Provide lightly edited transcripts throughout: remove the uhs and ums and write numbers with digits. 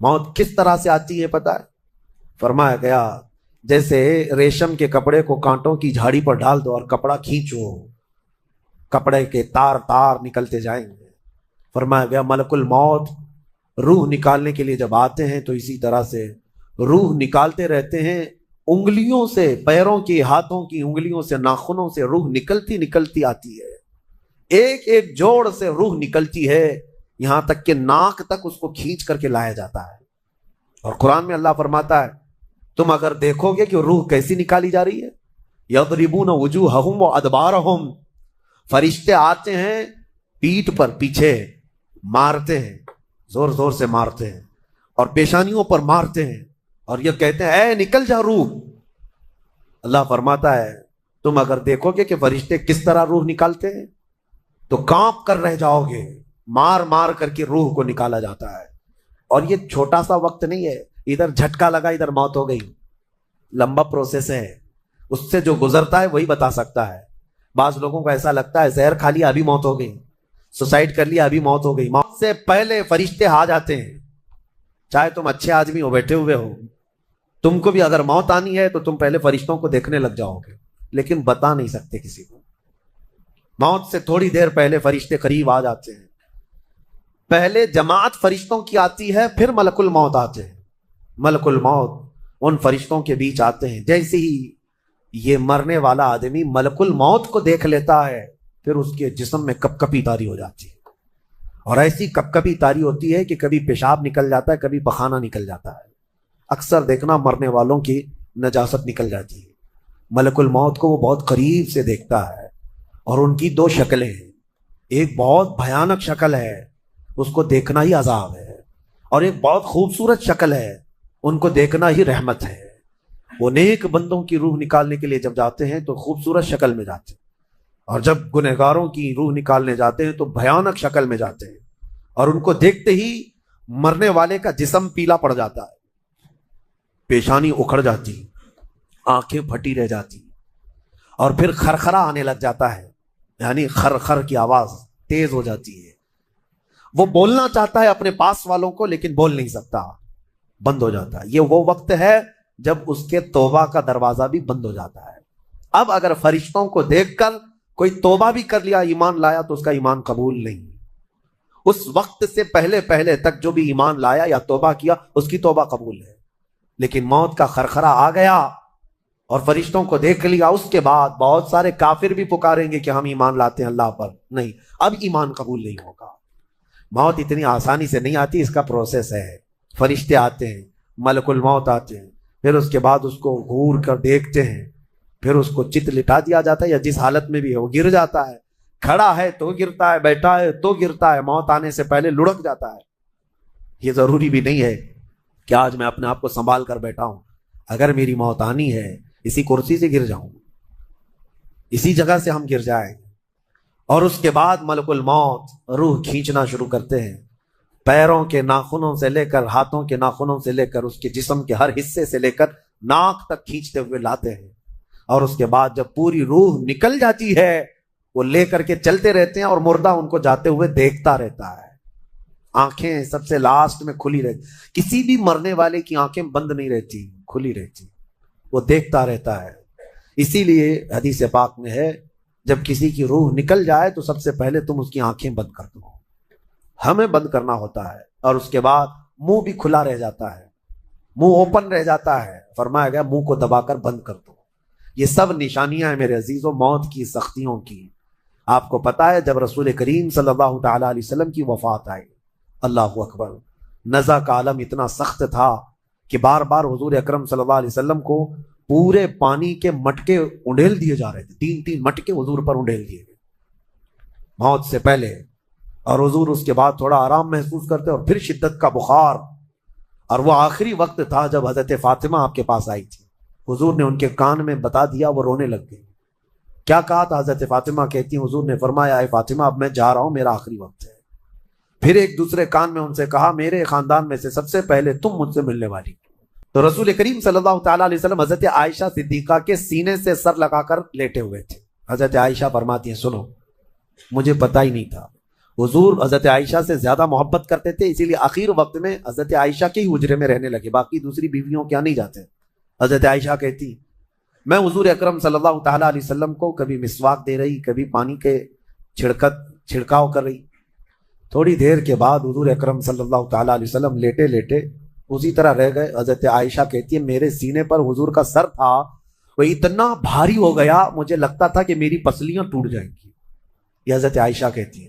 موت کس طرح سے آتی ہے پتہ ہے؟ فرمایا گیا جیسے ریشم کے کپڑے کو کانٹوں کی جھاڑی پر ڈال دو اور کپڑا کھینچو، کپڑے کے تار تار نکلتے جائیں گے۔ فرمایا گیا ملک الموت روح نکالنے کے لیے جب آتے ہیں تو اسی طرح سے روح نکالتے رہتے ہیں، انگلیوں سے، پیروں کی، ہاتھوں کی انگلیوں سے، ناخنوں سے روح نکلتی نکلتی آتی ہے، ایک ایک جوڑ سے روح نکلتی ہے، یہاں تک کہ ناک تک اس کو کھینچ کر کے لایا جاتا ہے۔ اور قرآن میں اللہ فرماتا ہے تم اگر دیکھو گے کہ روح کیسی نکالی جا رہی ہے، یضربون وجوہہم وادبارہم، فرشتے آتے ہیں پیٹھ پر، پیچھے مارتے ہیں، زور زور سے مارتے ہیں اور پیشانیوں پر مارتے ہیں اور یہ کہتے ہیں اے نکل جا روح۔ اللہ فرماتا ہے تم اگر دیکھو گے کہ فرشتے کس طرح روح نکالتے ہیں تو کانپ کر رہ جاؤ گے، مار مار کر کے روح کو نکالا جاتا ہے۔ اور یہ چھوٹا سا وقت نہیں ہے، ادھر جھٹکا لگا ادھر موت ہو گئی، لمبا پروسیس ہے، اس سے جو گزرتا ہے وہی بتا سکتا ہے۔ بعض لوگوں کو ایسا لگتا ہے زہر کھا لیا ابھی موت ہو گئی، سوسائڈ کر لیا ابھی موت ہو گئی۔ موت سے پہلے فرشتے آ جاتے ہیں، چاہے تم اچھے آدمی ہو، بیٹھے ہوئے ہو، تم کو بھی اگر موت آنی ہے تو تم پہلے فرشتوں کو دیکھنے لگ جاؤ گے، لیکن بتا نہیں سکتے کسی کو۔ موت سے تھوڑی دیر پہلے فرشتے قریب آ جاتے ہیں، پہلے جماعت فرشتوں کی آتی ہے، پھر ملک الموت آتے ہیں۔ ملک الموت ان فرشتوں کے بیچ آتے ہیں، جیسے ہی یہ مرنے والا آدمی ملک الموت کو دیکھ لیتا ہے پھر اس کے جسم میں کپ کپی طاری ہو جاتی ہے، اور ایسی کپ کپی طاری ہوتی ہے کہ کبھی پیشاب نکل جاتا ہے، کبھی پخانہ نکل جاتا ہے۔ اکثر دیکھنا مرنے والوں کی نجاست نکل جاتی ہے، ملک الموت کو وہ بہت قریب سے دیکھتا ہے، اور ان کی دو شکلیں ہیں، ایک بہت بھیانک شکل ہے اس کو دیکھنا ہی عذاب ہے، اور ایک بہت خوبصورت شکل ہے ان کو دیکھنا ہی رحمت ہے۔ وہ نیک بندوں کی روح نکالنے کے لیے جب جاتے ہیں تو خوبصورت شکل میں جاتے ہیں، اور جب گنہگاروں کی روح نکالنے جاتے ہیں تو بھیانک شکل میں جاتے ہیں، اور ان کو دیکھتے ہی مرنے والے کا جسم پیلا پڑ جاتا ہے، پیشانی اکھڑ جاتی، آنکھیں پھٹی رہ جاتی، اور پھر خرخرا آنے لگ جاتا ہے، یعنی خر کی آواز تیز ہو جاتی ہے۔ وہ بولنا چاہتا ہے اپنے پاس والوں کو لیکن بول نہیں سکتا، بند ہو جاتا ہے۔ یہ وہ وقت ہے جب اس کے توبہ کا دروازہ بھی بند ہو جاتا ہے۔ اب اگر فرشتوں کو دیکھ کر کوئی توبہ بھی کر لیا، ایمان لایا، تو اس کا ایمان قبول نہیں۔ اس وقت سے پہلے پہلے تک جو بھی ایمان لایا یا توبہ کیا اس کی توبہ قبول ہے، لیکن موت کا خرخرا آ گیا اور فرشتوں کو دیکھ لیا، اس کے بعد بہت سارے کافر بھی پکاریں گے کہ ہم ایمان لاتے ہیں اللہ پر، نہیں، اب ایمان قبول نہیں ہوگا۔ موت اتنی آسانی سے نہیں آتی، اس کا پروسیس ہے۔ فرشتے آتے ہیں، ملک الموت آتے ہیں، پھر اس کے بعد اس کو گھور کر دیکھتے ہیں، پھر اس کو چت لٹا دیا جاتا ہے، یا جس حالت میں بھی ہے وہ گر جاتا ہے، کھڑا ہے تو گرتا ہے، بیٹھا ہے تو گرتا ہے، موت آنے سے پہلے لڑک جاتا ہے۔ یہ ضروری بھی نہیں ہے کہ آج میں اپنے آپ کو سنبھال کر بیٹھا ہوں، اگر میری موت آنی ہے اسی کرسی سے گر جاؤں، اسی جگہ سے ہم گر جائیں۔ اور اس کے بعد ملک الموت روح کھینچنا شروع کرتے ہیں، پیروں کے ناخنوں سے لے کر، ہاتھوں کے ناخنوں سے لے کر، اس کے جسم کے ہر حصے سے لے کر ناک تک کھینچتے ہوئے لاتے ہیں، اور اس کے بعد جب پوری روح نکل جاتی ہے وہ لے کر کے چلتے رہتے ہیں، اور مردہ ان کو جاتے ہوئے دیکھتا رہتا ہے، آنکھیں سب سے لاسٹ میں کھلی رہتی، کسی بھی مرنے والے کی آنکھیں بند نہیں رہتی، کھلی رہتی، وہ دیکھتا رہتا ہے۔ اسی لیے حدیث پاک میں ہے جب کسی کی روح نکل جائے تو سب سے پہلے تم اس کی آنکھیں بند کر دو، ہمیں بند کرنا ہوتا ہے، اور اس کے بعد منہ بھی کھلا رہ جاتا ہے، منہ اوپن رہ جاتا ہے، فرمایا گیا منہ کو دبا کر بند کر دو۔ یہ سب نشانیاں ہیں میرے عزیزوں موت کی سختیوں کی۔ آپ کو پتا ہے جب رسول کریم صلی اللہ تعالی علیہ وسلم کی وفات آئی، اللہ اکبر، نزع کا عالم اتنا سخت تھا کہ بار بار حضور اکرم صلی اللہ علیہ وسلم کو پورے پانی کے مٹکے انڈیل دیے جا رہے تھے، 3 مٹکے حضور پر انڈیل دیے گئے موت سے پہلے، اور حضور اس کے بعد تھوڑا آرام محسوس کرتے اور پھر شدت کا بخار، اور وہ آخری وقت تھا جب حضرت فاطمہ آپ کے پاس آئی تھی، حضور نے ان کے کان میں بتا دیا، وہ رونے لگ گئی۔ کیا کہا تھا حضرت فاطمہ کہتی ہیں حضور نے فرمایا اے فاطمہ اب میں جا رہا ہوں، میرا آخری وقت ہے۔ پھر ایک دوسرے کان میں ان سے کہا میرے خاندان میں سے سب سے پہلے تم مجھ سے ملنے والی۔ تو رسول کریم صلی اللہ تعالیٰ علیہ وسلم حضرت عائشہ صدیقہ کے سینے سے سر لگا کر لیٹے ہوئے تھے۔ حضرت عائشہ فرماتی ہیں سنو، مجھے پتہ ہی نہیں تھا، حضور حضرت عائشہ سے زیادہ محبت کرتے تھے، اسی لیے آخر وقت میں حضرت عائشہ کے ہی حجرے میں رہنے لگے، باقی دوسری بیویوں کیا نہیں جاتے۔ حضرت عائشہ کہتی میں حضور اکرم صلی اللہ تعالیٰ علیہ وسلم کو کبھی مسواک دے رہی، کبھی پانی کے چھڑکاؤ کر رہی۔ تھوڑی دیر کے بعد حضور اکرم صلی اللہ تعالیٰ علیہ وسلم لیٹے لیٹے اسی طرح رہ گئے۔ حضرت عائشہ کہتی ہے میرے سینے پر حضور کا سر تھا، وہ اتنا بھاری ہو گیا مجھے لگتا تھا کہ میری پسلیاں ٹوٹ جائیں گی۔ یہ حضرت عائشہ کہتی ہے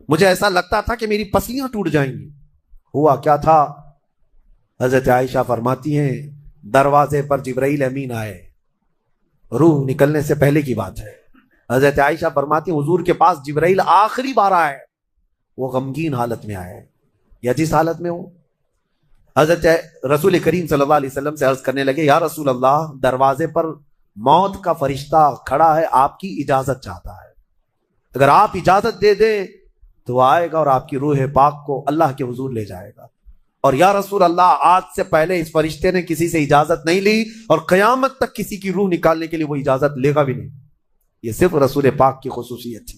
مجھے ایسا لگتا تھا کہ میری پسلیاں ٹوٹ جائیں گی۔ ہوا کیا تھا؟ حضرت عائشہ فرماتی ہیں دروازے پر جبرائیل امین آئے، روح نکلنے سے پہلے کی بات ہے۔ حضرت عائشہ فرماتی ہیں حضور کے پاس جبرائیل آخری بار آئے، وہ غمگین حالت میں آئے یا جس حالت میں ہو۔ حضرت رسول کریم صلی اللہ علیہ وسلم سے عرض کرنے لگے یا رسول اللہ، دروازے پر موت کا فرشتہ کھڑا ہے، آپ کی اجازت چاہتا ہے، اگر آپ اجازت دے دیں تو آئے گا اور آپ کی روح پاک کو اللہ کے حضور لے جائے گا۔ اور یا رسول اللہ، آج سے پہلے اس فرشتے نے کسی سے اجازت نہیں لی اور قیامت تک کسی کی روح نکالنے کے لیے وہ اجازت لے گا بھی نہیں۔ یہ صرف رسول پاک کی خصوصیت تھی۔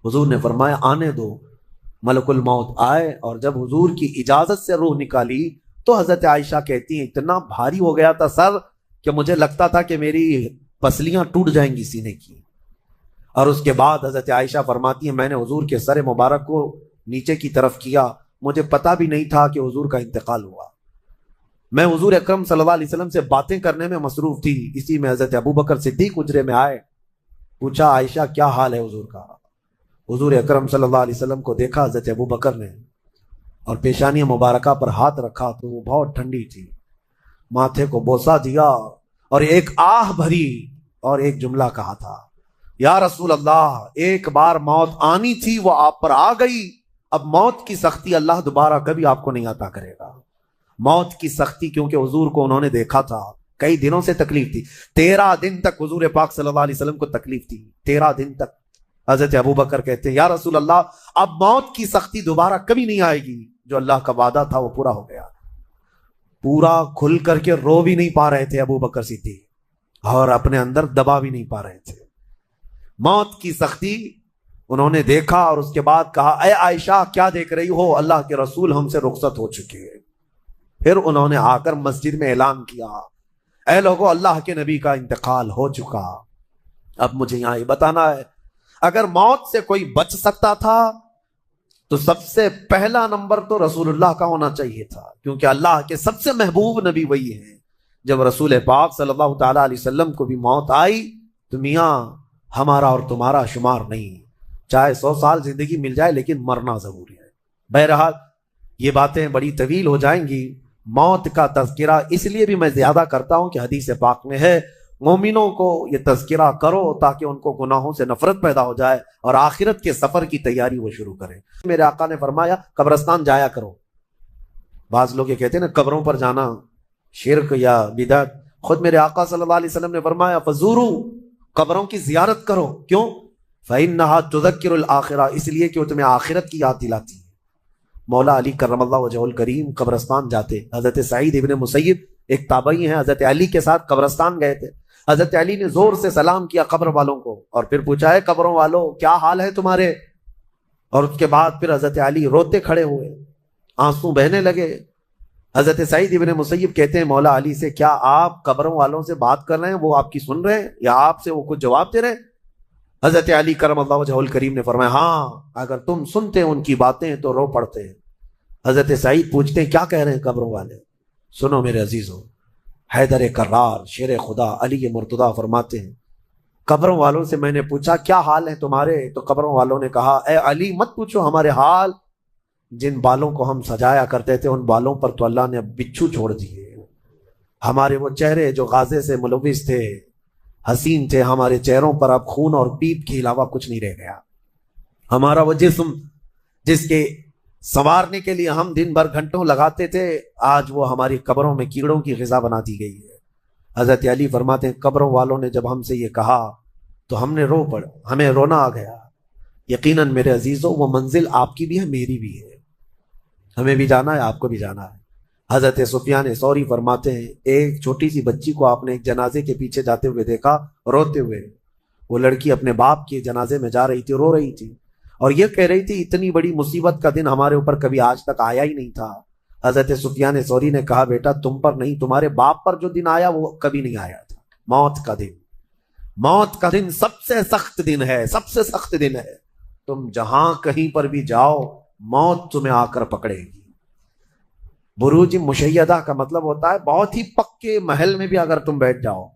حضور نے فرمایا آنے دو، ملک الموت آئے، اور جب حضور کی اجازت سے روح نکالی تو حضرت عائشہ کہتی ہیں اتنا بھاری ہو گیا تھا سر کہ مجھے لگتا تھا کہ میری پسلیاں ٹوٹ جائیں گی سینے کی۔ اور اس کے بعد حضرت عائشہ فرماتی ہیں میں نے حضور کے سر مبارک کو نیچے کی طرف کیا، مجھے پتا بھی نہیں تھا کہ حضور کا انتقال ہوا۔ میں حضور اکرم صلی اللہ علیہ وسلم سے باتیں کرنے میں مصروف تھی، اسی میں حضرت ابو بکر صدیق حجرے میں آئے، پوچھا عائشہ کیا حال ہے حضور کا؟ حضور اکرم صلی اللہ علیہ وسلم کو دیکھا حضرت ابو بکر نے اور پیشانی مبارکہ پر ہاتھ رکھا تو وہ بہت ٹھنڈی تھی، ماتھے کو بوسہ دیا اور ایک آہ بھری اور ایک جملہ کہا تھا یا رسول اللہ، ایک بار موت آنی تھی وہ آپ پر آ گئی، اب موت کی سختی اللہ دوبارہ کبھی آپ کو نہیں عطا کرے گا۔ موت کی سختی کیونکہ حضور کو انہوں نے دیکھا تھا، کئی دنوں سے تکلیف تھی، 13 دن تک حضور پاک صلی اللہ علیہ وسلم کو تکلیف تھی، 13 دن تک۔ حضرت ابو بکر کہتے ہیں یا رسول اللہ، اب موت کی سختی دوبارہ کبھی نہیں آئے گی، جو اللہ کا وعدہ تھا وہ پورا ہو گیا۔ پورا کھل کر کے رو بھی نہیں پا رہے تھے ابو بکر صدیق اور اپنے اندر دبا بھی نہیں پا رہے تھے۔ موت کی سختی انہوں نے دیکھا اور اس کے بعد کہا اے عائشہ کیا دیکھ رہی ہو، اللہ کے رسول ہم سے رخصت ہو چکے ہیں۔ پھر انہوں نے آ کر مسجد میں اعلان کیا اے لوگو، اللہ کے نبی کا انتقال ہو چکا۔ اب مجھے یہاں یہ بتانا ہے اگر موت سے کوئی بچ سکتا تھا تو سب سے پہلا نمبر تو رسول اللہ کا ہونا چاہیے تھا، کیونکہ اللہ کے سب سے محبوب نبی وہی ہیں۔ جب رسول پاک صلی اللہ تعالیٰ علیہ وسلم کو بھی موت آئی تو میاں ہمارا اور تمہارا شمار نہیں، چاہے 100 سال زندگی مل جائے لیکن مرنا ضروری ہے۔ بہرحال یہ باتیں بڑی طویل ہو جائیں گی، موت کا تذکرہ اس لیے بھی میں زیادہ کرتا ہوں کہ حدیث پاک میں ہے مومنوں کو یہ تذکرہ کرو تاکہ ان کو گناہوں سے نفرت پیدا ہو جائے اور آخرت کے سفر کی تیاری وہ شروع کریں۔ میرے آقا نے فرمایا قبرستان جایا کرو۔ بعض لوگ یہ کہتے ہیں نا قبروں پر جانا شرک یا بدعت، خود میرے آقا صلی اللہ علیہ وسلم نے فرمایا فزورو، قبروں کی زیارت کرو۔ کیوں؟ فإنها تذکر الآخرہ، اس لیے کہ وہ تمہیں آخرت کی یاد دلاتی ہے۔ مولا علی کرم اللہ وجہہ الکریم قبرستان جاتے، حضرت سعید ابن مسیب ایک تابعی ہیں، حضرت علی کے ساتھ قبرستان گئے تھے۔ حضرت علی نے زور سے سلام کیا قبر والوں کو اور پھر پوچھا ہے قبروں والوں کیا حال ہے تمہارے؟ اور اس کے بعد پھر حضرت علی روتے کھڑے ہوئے، آنسو بہنے لگے۔ حضرت سعید ابن مسیب کہتے ہیں مولا علی سے کیا آپ قبروں والوں سے بات کر رہے ہیں، وہ آپ کی سن رہے ہیں یا آپ سے وہ کچھ جواب دے رہے ہیں؟ حضرت علی کرم اللہ وجہہ الکریم نے فرمایا ہاں، اگر تم سنتے ان کی باتیں تو رو پڑتے ہیں۔ حضرت سعید پوچھتے ہیں کیا کہہ رہے ہیں قبروں والے؟ سنو میرے عزیزوں، حیدر کرار شیر خدا علی مرتضیٰ فرماتے ہیں قبروں والوں سے میں نے پوچھا کیا حال ہے تمہارے، تو قبروں والوں نے کہا اے علی مت پوچھو ہمارے حال، جن بالوں کو ہم سجایا کرتے تھے ان بالوں پر تو اللہ نے اب بچھو چھوڑ دیے، ہمارے وہ چہرے جو غازے سے ملوث تھے، حسین تھے، ہمارے چہروں پر اب خون اور پیپ کے علاوہ کچھ نہیں رہ گیا، ہمارا وہ جسم جس کے سنوارنے کے لیے ہم دن بھر گھنٹوں لگاتے تھے آج وہ ہماری قبروں میں کیڑوں کی غذا بنا دی گئی ہے۔ حضرت علی فرماتے ہیں قبروں والوں نے جب ہم سے یہ کہا تو ہم نے رو پڑ، ہمیں رونا آ گیا۔ یقیناً میرے عزیزوں وہ منزل آپ کی بھی ہے میری بھی ہے، ہمیں بھی جانا ہے آپ کو بھی جانا ہے۔ حضرت سفیان ثوری فرماتے ہیں ایک چھوٹی سی بچی کو آپ نے ایک جنازے کے پیچھے جاتے ہوئے دیکھا روتے ہوئے، وہ لڑکی اپنے باپ کے جنازے میں جا رہی تھی، رو رہی تھی اور یہ کہہ رہی تھی اتنی بڑی مصیبت کا دن ہمارے اوپر کبھی آج تک آیا ہی نہیں تھا۔ حضرت سفیان ثوری نے کہا بیٹا تم پر نہیں تمہارے باپ پر جو دن آیا وہ کبھی نہیں آیا تھا، موت کا دن۔ موت کا دن سب سے سخت دن ہے، سب سے سخت دن ہے۔ تم جہاں کہیں پر بھی جاؤ موت تمہیں آ کر پکڑے گی۔ بروج مشیدہ کا مطلب ہوتا ہے بہت ہی پکے محل میں بھی اگر تم بیٹھ جاؤ،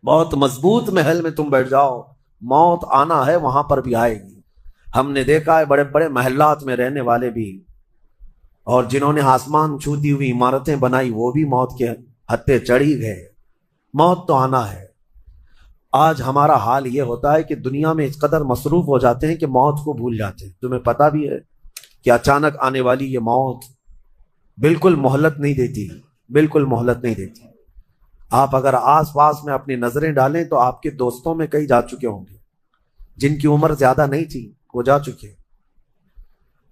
بہت مضبوط محل میں تم بیٹھ جاؤ، موت آنا ہے وہاں پر بھی آئے گی۔ ہم نے دیکھا ہے بڑے بڑے محلات میں رہنے والے بھی، اور جنہوں نے آسمان چھوتی ہوئی عمارتیں بنائی وہ بھی موت کے ہتھے چڑھی گئے۔ موت تو آنا ہے۔ آج ہمارا حال یہ ہوتا ہے کہ دنیا میں اس قدر مصروف ہو جاتے ہیں کہ موت کو بھول جاتے ہیں۔ تمہیں پتہ بھی ہے کہ اچانک آنے والی یہ موت بالکل مہلت نہیں دیتی، بالکل مہلت نہیں دیتی۔ آپ اگر آس پاس میں اپنی نظریں ڈالیں تو آپ کے دوستوں میں کئی جا چکے ہوں گے، جن کی عمر زیادہ نہیں تھی وہ جا چکے۔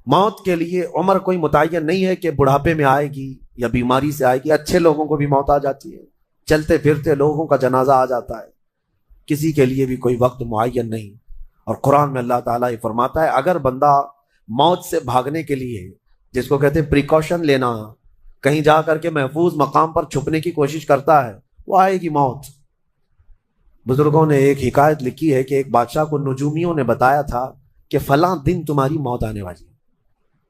موت کے لیے عمر کوئی متعین نہیں ہے کہ بڑھاپے میں آئے گی یا بیماری سے آئے گی۔ اچھے لوگوں کو بھی موت آ جاتی ہے، چلتے پھرتے لوگوں کا جنازہ آ جاتا ہے، کسی کے لیے بھی کوئی وقت معین نہیں۔ اور قرآن میں اللہ تعالیٰ یہ فرماتا ہے اگر بندہ موت سے بھاگنے کے لیے، جس کو کہتے ہیں پریکاشن لینا، کہیں جا کر کے محفوظ مقام پر چھپنے کی کوشش کرتا ہے، وہ آئے گی موت۔ بزرگوں نے ایک حکایت لکھی ہے کہ ایک بادشاہ کو نجومیوں نے بتایا تھا کہ فلاں دن تمہاری موت آنے والی ہے۔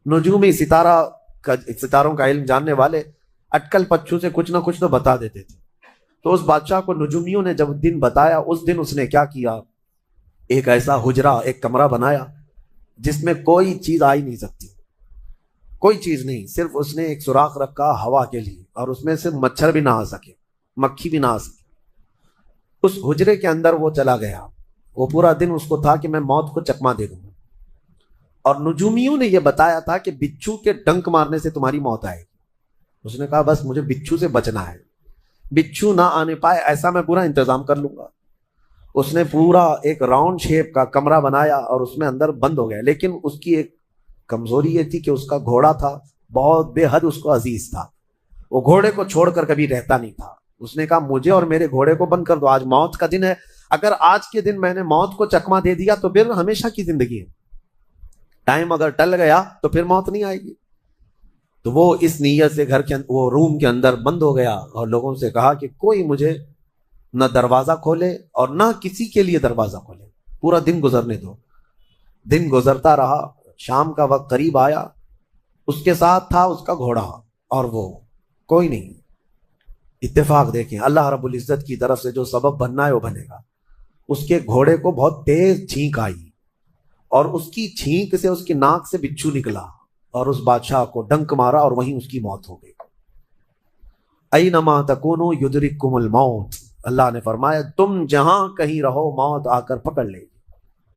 نجومی ستاروں کا علم جاننے والے اٹکل پچھو سے کچھ نہ کچھ تو بتا دیتے تھے۔ تو اس بادشاہ کو نجومیوں نے جب دن بتایا، اس دن اس نے کیا کیا، ایک ایسا حجرہ، ایک کمرہ بنایا جس میں کوئی چیز آ ہی نہیں سکتی، کوئی چیز نہیں، صرف اس نے ایک سوراخ رکھا ہوا کے لیے، اور اس میں سے مچھر بھی نہ آ سکے، مکھی بھی نہ آ سکے۔ اس حجرے کے اندر وہ چلا گیا، وہ پورا دن اس کو تھا کہ میں موت کو چکما دے دوں گا، اور نجومیوں نے یہ بتایا تھا کہ بچھو کے ڈنک مارنے سے تمہاری موت آئے گی۔ اس نے کہا بس مجھے بچھو سے بچنا ہے، بچھو نہ آنے پائے ایسا میں پورا انتظام کر لوں گا۔ اس نے پورا ایک راؤنڈ شیپ کا کمرہ بنایا اور اس میں اندر بند ہو گیا، لیکن اس کی ایک کمزوری یہ تھی کہ اس کا گھوڑا تھا بہت بے حد اس کو عزیز تھا، وہ گھوڑے کو چھوڑ کر کبھی رہتا نہیں تھا۔ اس نے کہا مجھے اور میرے گھوڑے کو بند کر دو، آج موت کا دن ہے، اگر آج کے دن میں نے موت کو چکما دے دیا تو پھر ہمیشہ کی زندگی ہے، ٹائم اگر ٹل گیا تو پھر موت نہیں آئے گی۔ تو وہ اس نیت سے وہ روم کے اندر بند ہو گیا اور لوگوں سے کہا کہ کوئی مجھے نہ دروازہ کھولے اور نہ کسی کے لیے دروازہ کھولے، پورا دن گزرنے دو۔ دن گزرتا رہا، شام کا وقت قریب آیا، اس کے ساتھ تھا اس کا گھوڑا اور وہ کوئی نہیں۔ اتفاق دیکھیں، اللہ رب العزت کی طرف سے جو سبب بننا ہے وہ بنے گا۔ اس کے گھوڑے کو بہت تیز چھینک آئی اور اس کی چھینک سے اس کی ناک سے بچھو نکلا اور اس بادشاہ کو ڈنک مارا اور وہیں اس کی موت ہو گئی۔ اینما تکونوا یدرککم الموت، اللہ نے فرمایا تم جہاں کہیں رہو موت آ کر پکڑ لے گی۔